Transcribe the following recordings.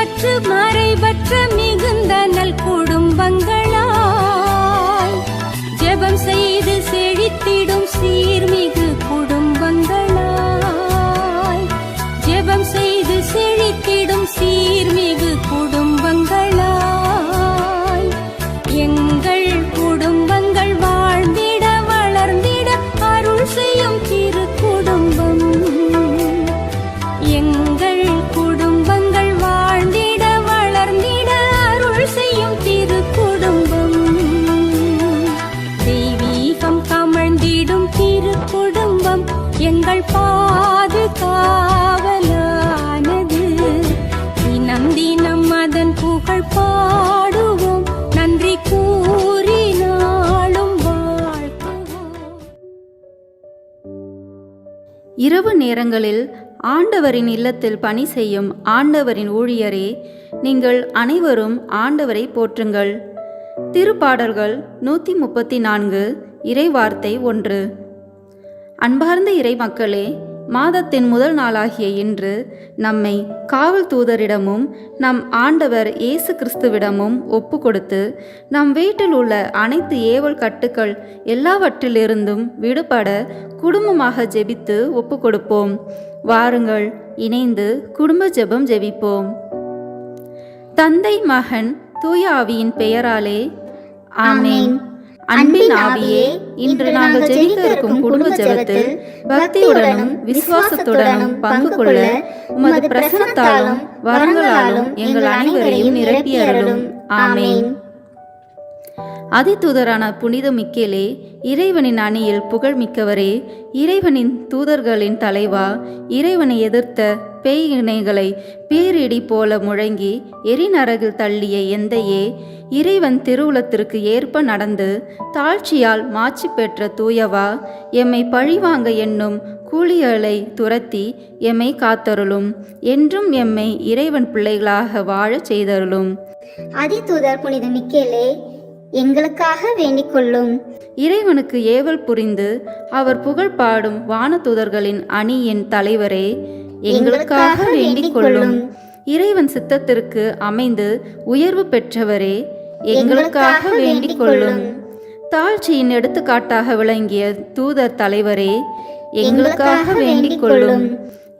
நிறைவற்று மறைவற்ற மிகுந்த நல் குடும்பங்களாய் ஜெபம் செய்து செழித்திடும் சீர்மிகு குடும்பங்களாய் ஜெபம் செய்து செழித்திடும் சீர்மிகு குடும்பங்களாய் எங்கள் குடும்பங்கள் வாழ்ந்திட வளர்ந்திட அருள் செய்யும் திரு குடும்பம். எங்கள் குடும்பங்கள் வாழ்ந்திட வளர்ந்திட அருள் செய்யும் திரு குடும்பம். தெய்வீகம் கமழ்ந்திடும் திரு குடும்பம் எங்கள் பாதுகாவலானது. தினம் தினம் அதன் புகழ் பாடுவோம், நன்றி கூறி நாளும் வாழ்த்துவோம். இரவு நேரங்களில் ஆண்டவரின் இல்லத்தில் பணி செய்யும் ஆண்டவரின் ஊழியரே, நீங்கள் அனைவரும் ஆண்டவரை போற்றுங்கள். திருப்பாடல்கள் 134 இறைவார்த்தை 1. அன்பார்ந்த இறை மக்களே, மாதத்தின் முதல் நாளாகிய இன்று நம்மை காவல் தூதரிடமும் நம் ஆண்டவர் இயேசு கிறிஸ்துவிடமும் ஒப்பு கொடுத்து நம் வீட்டில் உள்ள அனைத்து ஏவல் கட்டுக்கள் எல்லாவற்றிலிருந்தும் விடுபட குடும்பமாக ஜெபித்து ஒப்பு கொடுப்போம். வாருங்கள், இணைந்து குடும்ப ஜெபம் ஜெபிப்போம். தந்தை, மகன், தூய ஆவியின் பெயராலே ஆமென். அன்பின் ஆவியே, இன்று நாங்கள் ஜெபிக்க இருக்கும் குடும்ப ஜெபத்தில் பக்தியுடனும் விசுவாசத்துடனும் பங்கு கொள்ள உமது பிரசன்னத்தாலும் வரங்களாலும் எங்கள் அனைவரையும் நிரப்பியருளும். ஆமென். அதிதூதரான புனித மிக்கேலே, இறைவனின் அணியில் புகழ்மிக்கவரே, இறைவனின் தூதர்களின் தலைவா, இறைவனை எதிர்த்த பேய் இணைகளை பேரிடி போல முழங்கி எரிநரகில் தள்ளிய எந்தையே, இறைவன் திருவுளத்திற்கு ஏற்ப நடந்து தாழ்ச்சியால் மாட்சி பெற்ற தூயவா, எம்மை பழிவாங்க எண்ணும் கூலிகளை துரத்தி எம்மை காத்தருளும். என்றும் எம்மை இறைவன் பிள்ளைகளாக வாழச் செய்தருளும். அதிதூதர் புனித மிக்கேலே, எங்களுக்காக வேண்டிக் கொள்ளும். இறைவனுக்கு ஏவல் புரிந்து அவர் புகழ் பாடும் வானதூதர்களின் அணியின் தலைவரே, எங்களுக்காக வேண்டிக் கொள்ளும். இறைவன் சித்தத்திற்கு அமைந்து உயர்வு பெற்றவரே, எங்களுக்காக வேண்டிக் கொள்ளும். தாழ்ச்சியின் எடுத்துக்காட்டாக விளங்கிய தூதர் தலைவரே, எங்களுக்காக வேண்டிக் கொள்ளும்.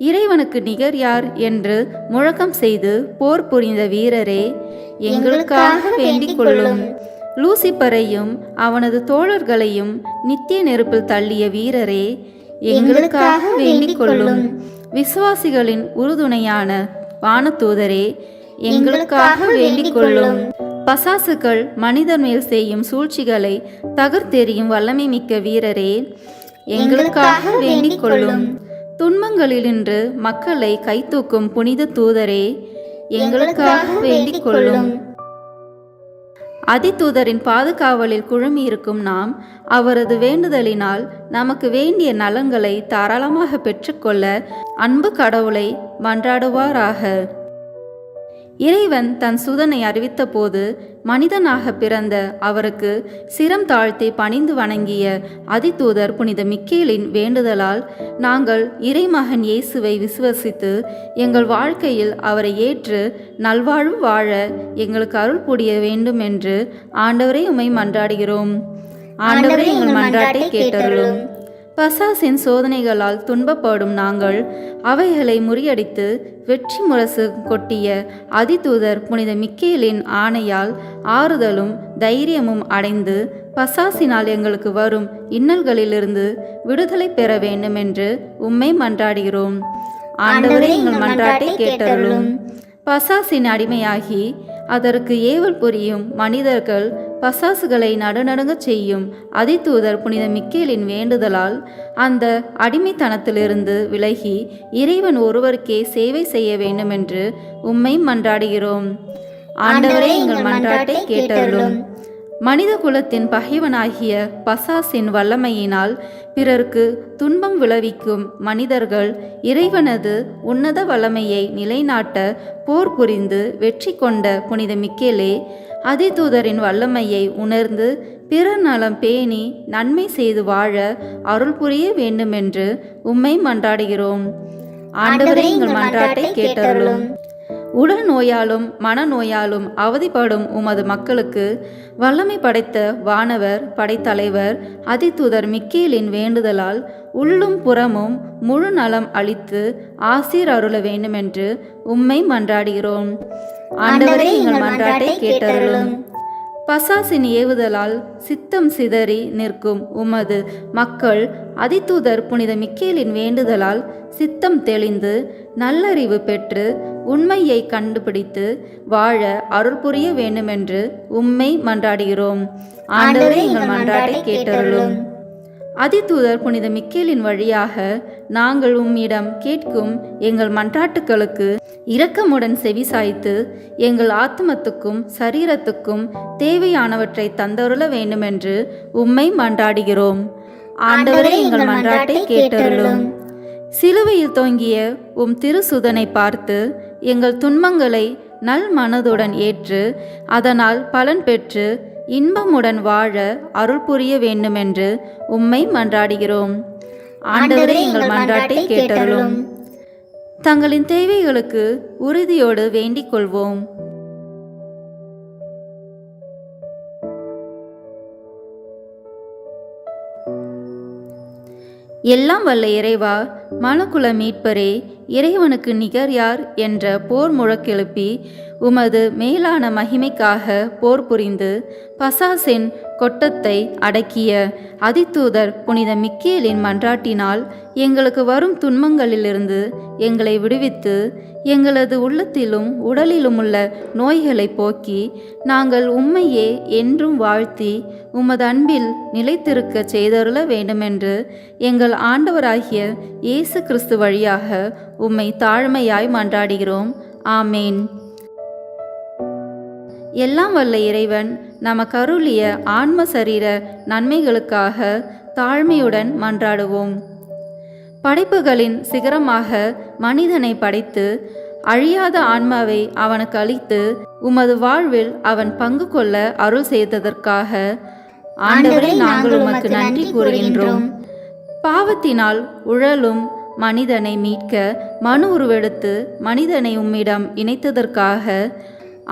இறைவனுக்கு நிகர் யார் என்று முழக்கம் செய்து போர் புரிந்த வீரரே, எங்களுக்காக வேண்டிக் கொள்ளும். லூசிபரையும் அவனது தோழர்களையும் நித்திய நெருப்பில் தள்ளிய வீரரே, எங்களுக்காக வேண்டிக் கொள்ளும். விசுவாசிகளின் உறுதுணையான வானதூதரே, எங்களுக்காக வேண்டிக் கொள்ளும். பசாசுகள் மனிதர் மேல் செய்யும் சூழ்ச்சிகளை தகர்த்தெறியும் வல்லமை மிக்க வீரரே, எங்களுக்காக வேண்டிக் கொள்ளும். துன்பங்களினின்று மக்களை கைதூக்கும் புனித தூதரே, எங்களுக்காக வேண்டிக் கொள்ளும். அதிதூதரின் பாதுகாவலில் குழுமி இருக்கும் நாம் அவரது வேண்டுதலினால் நமக்கு வேண்டிய நலன்களை தாராளமாக பெற்றுக்கொள்ள அன்பு கடவுளை மன்றாடுவாராக. இறைவன் தன் சுதனை அறிவித்த போது மனிதனாக பிறந்த அவருக்கு சிரம் தாழ்த்தி பணிந்து வணங்கிய அதிதூதர் புனித மிக்கேலின் வேண்டுதலால் நாங்கள் இறைமகன் இயேசுவை விசுவசித்து எங்கள் வாழ்க்கையில் அவரை ஏற்று நல்வாழ்வு வாழ எங்களுக்கு அருள் புரிய வேண்டும் என்று ஆண்டவரை உம்மை மன்றாடுகிறோம். ஆண்டவரே, எங்கள் மன்றாட்டை கேட்டருளும். பசாசின் சோதனைகளால் துன்பப்படும் நாங்கள் அவைகளை முறியடித்து வெற்றி முரசு கொட்டிய அதிதூதர் புனித மிக்கேலின் ஆணையால் ஆறுதலும் தைரியமும் அடைந்து பசாசினால் எங்களுக்கு வரும் இன்னல்களிலிருந்து விடுதலை பெற வேண்டும் என்று உம்மை மன்றாடுகிறோம். ஆண்டவரே, எங்கள் மன்றாட்டை கேட்டருளும். பசாசின் அடிமையாகி அதற்கு ஏவல் புரியும் மனிதர்கள் பசாசுகளை நடுநடுங்கச் செய்யும் அதிதூதர் புனித மிக்கேலின் வேண்டுதலால் அந்த அடிமைத்தனத்திலிருந்து விலகி இறைவன் ஒருவருக்கே சேவை செய்ய வேண்டும் என்று உம்மை மன்றாடுகிறோம். ஆண்டவரே, எங்கள் மன்றாட்டை கேட்டருளும். மனித குலத்தின் பகைவனாகிய பசாசின் வல்லமையினால் பிறருக்கு துன்பம் விளைவிக்கும் மனிதர்கள் இறைவனது உன்னத வல்லமையை நிலைநாட்ட போர் புரிந்து வெற்றி கொண்ட புனித மிக்கேலே, அதிதூதரின் வல்லமையை உணர்ந்து பிறர் நலம் பேணி நன்மை செய்து வாழ அருள் புரிய வேண்டுமென்று உம்மை மன்றாடுகிறோம். ஆண்டவரே, எங்கள் மன்றாட்டை கேட்டருளும். உடல் நோயாலும் மனநோயாலும் அவதிப்படும் உமது மக்களுக்கு வல்லமை படைத்த வானவர் படைத்தலைவர் அதிதூதர் மிக்கேலின் வேண்டுதலால் உள்ளும் புறமும் முழு நலம் அளித்து ஆசீர் அருள வேண்டுமென்று உம்மை மன்றாடுகிறோம். ஆண்டவரே, எங்கள் மன்றாட்டை கேட்டருளும். பசாசின் ஏவுதலால் சித்தம் சிதறி நிற்கும் உமது மக்கள் அதிதூதர் புனித மிக்கேலின் வேண்டுதலால் சித்தம் தெளிந்து நல்லறிவு பெற்று உண்மையை கண்டுபிடித்து வாழ அருள் புரிய வேண்டுமென்று உம்மை மன்றாடுகிறோம். ஆண்டவரே, எங்கள் மன்றாட்டை கேட்டருளும். அதிதூதர் புனித மிக்கேலின் வழியாக நாங்கள் உம்மிடம் கேட்கும் எங்கள் மன்றாட்டுக்களுக்கு இரக்கமுடன் செவிசாய்த்து எங்கள் ஆத்மத்துக்கும் சரீரத்துக்கும் தேவையானவற்றை தந்தருள வேண்டுமென்று உம்மை மன்றாடுகிறோம். ஆண்டவரே, எங்கள் மன்றாட்டை கேட்டருளும். சிலுவையில் தொங்கிய உம் திருசுதனை பார்த்து எங்கள் துன்பங்களை நல் மனதுடன் ஏற்று அதனால் பலன் பெற்று இன்பமுடன் வாழ அருள் புரிய வேண்டுமென்று உம்மை மன்றாடுகிறோம். ஆண்டவரே, எங்கள் மன்றாட்டை கேட்டருளும். தங்களின் தேவைகளுக்கு உறுதியோடு வேண்டிக் கொள்வோம். எல்லாம் வல்ல இறைவா, மனுக்குல மீட்பரே, இறைவனுக்கு நிகர் யார் என்ற போர் முழக்கெழுப்பி உமது மேலான மகிமைக்காக போர் புரிந்து பசாசின் கொட்டத்தை அடக்கிய அதிதூதர் புனித மிக்கேலின் மன்றாட்டினால் எங்களுக்கு வரும் துன்பங்களிலிருந்து எங்களை விடுவித்து எங்களது உள்ளத்திலும் உடலிலும் உள்ள நோய்களை போக்கி நாங்கள் உம்மையே என்றும் வாழ்த்தி உமது அன்பில் நிலைத்திருக்க செய்தருள வேண்டுமென்று எங்கள் ஆண்டவராகிய இயேசு கிறிஸ்து வழியாக உம்மை தாழ்மையாய் மன்றாடுகிறோம். ஆமேன். எல்லாம் வல்ல இறைவன் நமக்கு அருளிய ஆன்ம சரீர நன்மைகளுக்காக தாழ்மையுடன் மன்றாடுவோம். படைப்புகளின் சிகரமாக மனிதனை படைத்து அழியாத ஆன்மாவை அவனுக்கு அளித்து உமது வாழ்வில் அவன் பங்கு கொள்ள அருள் செய்ததற்காக ஆண்டவரே, நாங்கள் உமக்கு நன்றி கூறுகின்றோம். பாவத்தினால் உழலும் மனிதனை மீட்க மனு உருவெடுத்து மனிதனை உம்மிடம் இணைத்ததற்காக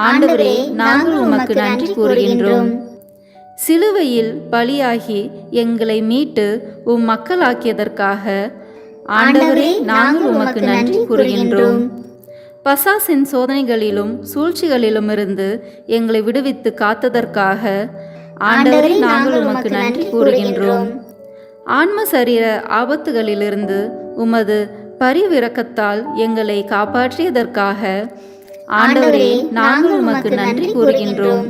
ஆண்டவரே, நாங்கள் உமக்கு நன்றி கூறுகின்றோம். சிலுவையில் பலியாகி எங்களை மீட்டு உம் மக்களாக்கியதற்காக ஆண்டவரே, நாங்கள் உமக்கு நன்றி கூறுகின்றோம். பசாசின் சோதனைகளிலும் சூழ்ச்சிகளிலும் இருந்து எங்களை விடுவித்து காத்ததற்காக ஆண்டவரே, நாங்கள் உமக்கு நன்றி கூறுகின்றோம். ஆன்ம சரீர ஆபத்துகளிலிருந்து உமது பரிவிரக்கத்தால் எங்களை காப்பாற்றியதற்காக ஆண்டவரே, நாங்கள் உமக்கு நன்றி கூறுகின்றோம்.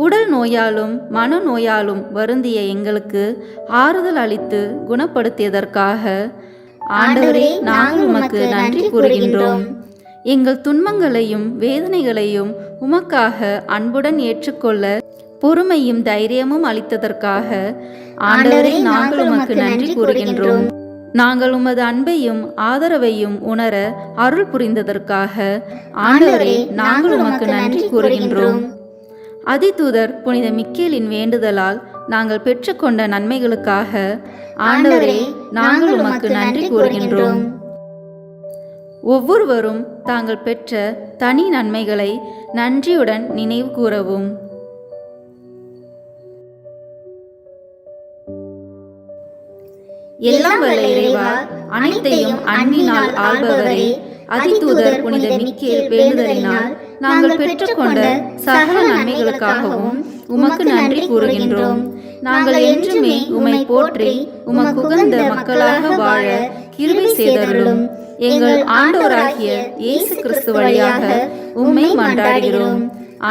உடல் நோயாலும் மனநோயாலும் வருந்திய எங்களுக்கு ஆறுதல் அளித்து குணப்படுத்தியதற்காக ஆண்டவரே, நாங்கள் உமக்கு நன்றி கூறுகின்றோம். எங்கள் துன்பங்களையும் வேதனைகளையும் உமக்காக அன்புடன் ஏற்றுக்கொள்ள பொறுமையும் தைரியமும் அளித்ததற்காக ஆண்டவரே, நாங்கள் உமக்கு நன்றி கூறுகின்றோம். நாங்கள் உமது அன்பையும் ஆதரவையும் உணர அருள் புரிந்ததற்காக ஆண்டவரே, நாங்கள் உமக்கு நன்றி கூறுகின்றோம். அதிதூதர் புனித மிக்கேலின் வேண்டுதலால் நாங்கள் பெற்றுக்கொண்ட நன்மைகளுக்காக ஆண்டவரே, நாங்கள் உமக்கு நன்றி கூறுகின்றோம். ஒவ்வொருவரும் தாங்கள் பெற்ற தனி நன்மைகளை நன்றியுடன் நினைவு கூறவும். எல்லாம் வல்ல இறைவா, அனைத்தையும் அன்பினால் ஆள்பவரே, அதிதூதர் புனித மிக்கேல் வேண்டுதலினால் நாங்கள் பெற்றுக்கொண்ட சகல நன்மைகளுக்காகவும் உமக்கு நன்றி கூறுகின்றோம். நாங்கள் என்றுமே உம்மை போற்றி உமக்கு உகந்த மக்களாக வாழ கிருபை செய்தருளும். எங்கள் ஆண்டவராகிய இயேசு கிறிஸ்து வழியாக உம்மை மன்றாடுகிறோம்.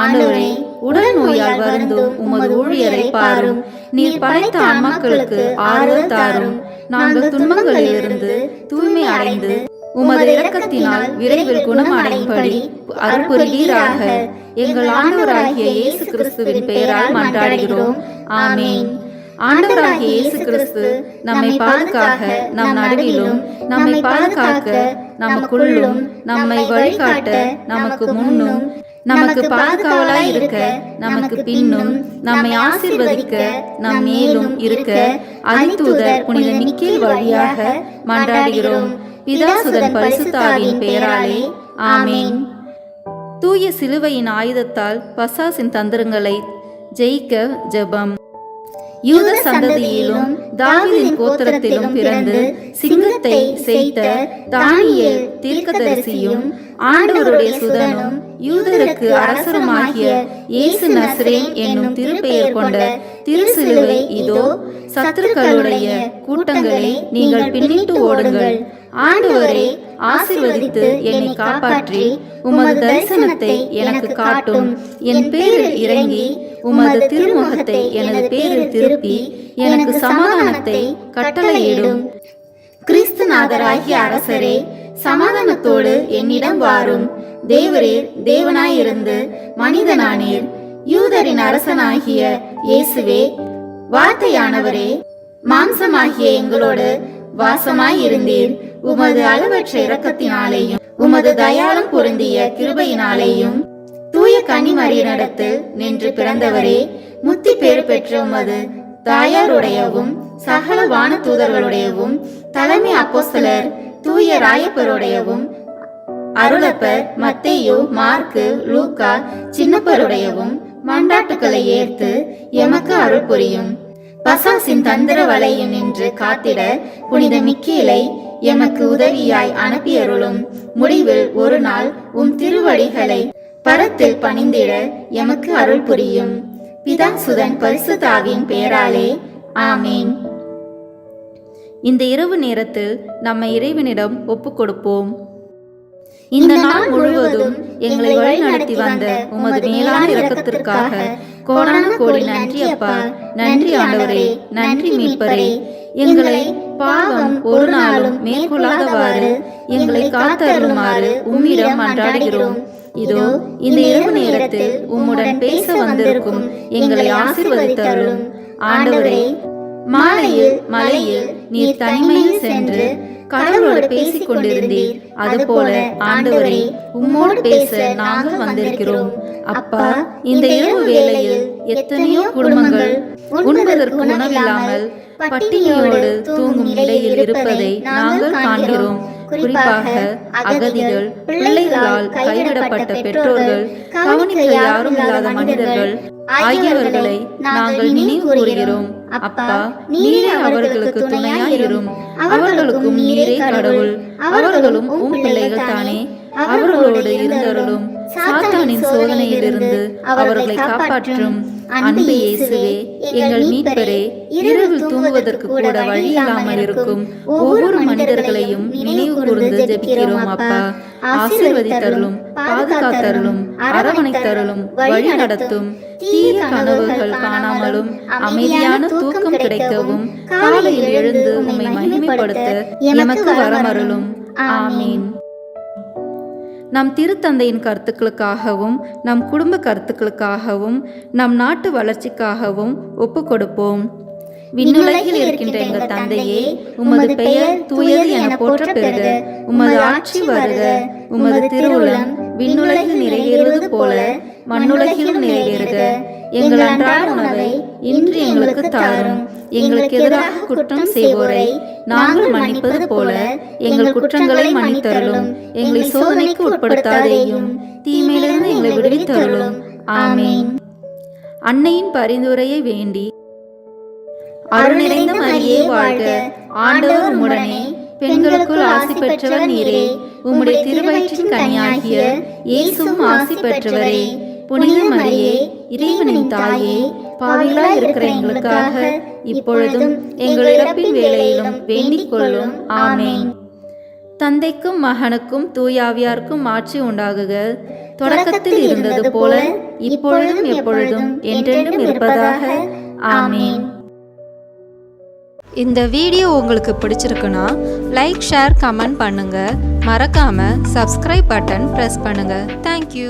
ஆண்டவரே, உடல் நோயால் வருந்தும் உமது ஊழியரை பாரும். நீர் படைத்த ஆன்மாக்களுக்கு ஆறுதல் தாரும். நாங்கள் துன்பங்களிலிருந்து தூய்மை அடைந்து உமது இரக்கத்தினால் விரைவில் குணமடையும்படி அருள் புரிவீராக. எங்கள் ஆண்டவராகிய இயேசு கிறிஸ்துவின் பெயரால் மன்றாடுகிறோம். ஆமேன். ஆண்டவராகிய இயேசு கிறிஸ்து நம்மை பாதுகாக்க நம் நடுவிலும், நம்மை பாதுகாக்க நமக்குள்ளும், நம்மை வழிகாட்ட நமக்கு முன்னும், நமக்கு பாதுகாவலாய் இருக்க நமக்கு பின்னும், நம்மை ஆசீர்வதிக்க நம் மேலும் இருக்க அதிதூதர் புனித மிக்கேல் வழியாக மன்றாடுகிறோம். பிதாசுதன் பரிசுத்தாவின் பெயராலே. ஆமேன். தூய சிலுவையின் ஆயுதத்தால் பசாசின் தந்திரங்களை ஜெயிக்க ஜெபம். யூத சந்ததியிலும் தாவீதின் கோத்திரத்திலும் பிறந்து சிங்கத்தை செய்த தானியேல் தீர்க்கதரிசியும் ஆண்டவருடைய சுதனும் யூதருக்கு அரசருமாகிய இயேசு நசரேன் என்னும் திருப்பெயர் கொண்ட திருசிலுவை இதோ. சத்துருக்களுடைய கூட்டங்களை நீங்கள் பின்னிட்டு ஓடுங்கள். ஆண்டவரே, ஆசீர்வதித்து என்னை காப்பாற்றி உமது தரிசனத்தை எனக்கு காட்டும். என் பேரில் இறங்கி உமது திருமுகத்தை எனது பேரில் திருப்பி எனக்கு சமாதானத்தை கட்டளையிடும். கிறிஸ்துநாதராகிய அரசரே, சமாதானத்தோடு என்னிடம் வாரும். தேவரீர் தேவனாயிருந்து மனிதனானீர். யூதரின் அரசனாகிய இயேசுவே, வார்த்தையானவரே, மாம்சமாகிய எங்களோடு வாசமாயிருந்தீர். உமது அளவற்ற இரக்கத்தினாலேயும் உமது தயாளம் பொருந்திய கிருபையினாலேயும் தூய கன்னிமரியினிடத்தில் நின்று பிறந்தவரே, முத்தி பேறு பெற்ற உமது தாயாருடையவும் சகல வான தூதர்களுடையவும் தலைமை அப்போஸ்தலர் தூய ராயப்பருடையவும் அருளப்பர் மத்தேயு மார்க்கு லூக்கா சின்னப்பருடையவும் மண்டாட்டுக்களை ஏற்று எமக்கு அருள் புரியும். பசாசின் தந்திர வலையும் நின்று காத்திட புனித மிக்கேலை எமக்கு உதவியாய் அனுப்பியருளும். முடிவில் ஒரு நாள் திருவடிகளை பரத்தில் பணிந்திட எமக்கு அருள் புரியும். பிதா சுதன் பரிசுத்தாவின் பெயராலே ஆமேன். இந்த இரவு நேரத்தில் நம்மை இறைவனிடம் ஒப்புக் கொடுப்போம். இந்த நாள் முழுவதும் எங்களை வழி நடத்தி வந்த உமது மேலான இரக்கத்திற்காக கோடான கோடி நன்றி அப்பா. நன்றி ஆண்டவரே, நன்றி மீட்பரே. எங்களை பாவம் ஒரு நாளும் மேற்கொள்ளாதவாறு எங்களை காத்தருளுமாறு உம்மிடம் மன்றாடுகிறோம். இதோ இந்த இரவு நேரத்தில் உம்முடன் பேச வந்திருக்கும் எங்களை ஆசீர்வதித்தருளும். ஆண்டவரே, மாலையில் மலையில் நீர் தனிமையில் சென்று கடவுளோடு பேசிக் கொண்டிருந்தீர். அதுபோல ஆண்டவரே, உம்மோடு பேச நாங்கள் வந்திருக்கிறோம். அப்பா, இந்த இரவு வேளையில் எத்தனையோ குடும்பங்கள் உண்பதற்கு உணவில்லாமல் பட்டினியோடு தூங்கும் நிலையில் இருப்பதை நாங்கள் காண்கிறோம். குறிப்பாக அகதிகள், பிள்ளைகளால் கைவிடப்பட்ட பெற்றோர்கள், கவனிக்க யாரும் இல்லாத மனிதர்கள் ஆகியவர்களை நாங்கள் நினைவு கூறுகிறோம். அப்பா, நீரே அவர்களுக்கு துணையாயிரும். அவர்களுக்கும் நீரே கடவுள். அவர்களும் உம் பிள்ளைகள் தானே. அவர்களோடு இருந்தருளும். சாத்தானின் சோதனையிலிருந்து அவர்களை காப்பாற்றும். அன்பு இயேசுவே, எங்கள் மீட்பரே, இரவில் தூங்குவதற்கு கூட வழி இல்லாமல் இருக்கும் ஒவ்வொரு மனிதர்களையும் நினைவு கூர்ந்து ஜெபிக்கிறோம். அப்பா, ஆசீர்வதித்தருளும், பாதுகாத்தருளும், அரவணைத்தருளும், வழி நடத்தும். தீய கனவுகள் காணாமலும் அமைதியான தூக்கம் கிடைக்கவும் காலையில் எழுந்து உம்மை மகிமைப்படுத்த எமக்கு வரமருளும். ஆமீன். நம் திருத்தந்தையின் கருத்துக்களுக்காகவும் நம் குடும்ப கருத்துக்களுக்காகவும் நம் நாட்டு வளர்ச்சிக்காகவும் ஒப்பு கொடுப்போம். விண்ணுலகில் இருக்கின்ற எங்கள் தந்தையே, உமது பெயர் தூயது என போற்ற பெறுக. உமது ஆட்சி வருக. உமது திருவுளம் விண்ணுலகில் நிறைவேறுவது போல மண்ணுலகிலும் நிறைவேறுக. எங்கள் அன்றாட உணவை இன்று எங்களுக்கு தாரும். எங்களுக்கு எதிராக குற்றம் செய்வோரை நாங்கள் மன்னிப்பது போல எங்கள் குற்றங்களை மன்னித்தருளும். எங்களை சோதனைக்கு உட்படுத்தாதேயும், தீமையிலிருந்து எங்களை விடுவித்தருளும். ஆமேன். அன்னையின் பரிந்துரையை வேண்டி. அருள் நிறைந்த மரியே வாழ்க, ஆண்டவர் உம்முடனே, பெண்களுக்குள் ஆசி பெற்றவர் நீரே. உம்முடைய திருவயிற்றின் கனியாகிய இயேசுவும் ஆசி பெற்றவரே. புனித மரியே, இறைவனின் தாயே, பாவிகளாய் இருக்கிற எங்களுக்காக இப்பொழுதும் எங்கள் இறப்பின் வேளையிலும் வேண்டிக் கொள்ளும். ஆமேன். தந்தைக்கும் மகனுக்கும் தூயாவியாருக்கும் ஆட்சி உண்டாகுக. தொடக்கத்தில் இருந்தது போல இப்பொழுதும் எப்பொழுதும் என்றென்றும் இருப்பதாக. ஆமேன். இந்த வீடியோ உங்களுக்கு பிடிச்சிருக்குன்னா லைக், ஷேர், கமெண்ட் பண்ணுங்க. மறக்காம சப்ஸ்கிரைப் பட்டன் பிரஸ் பண்ணுங்க. தேங்க்யூ.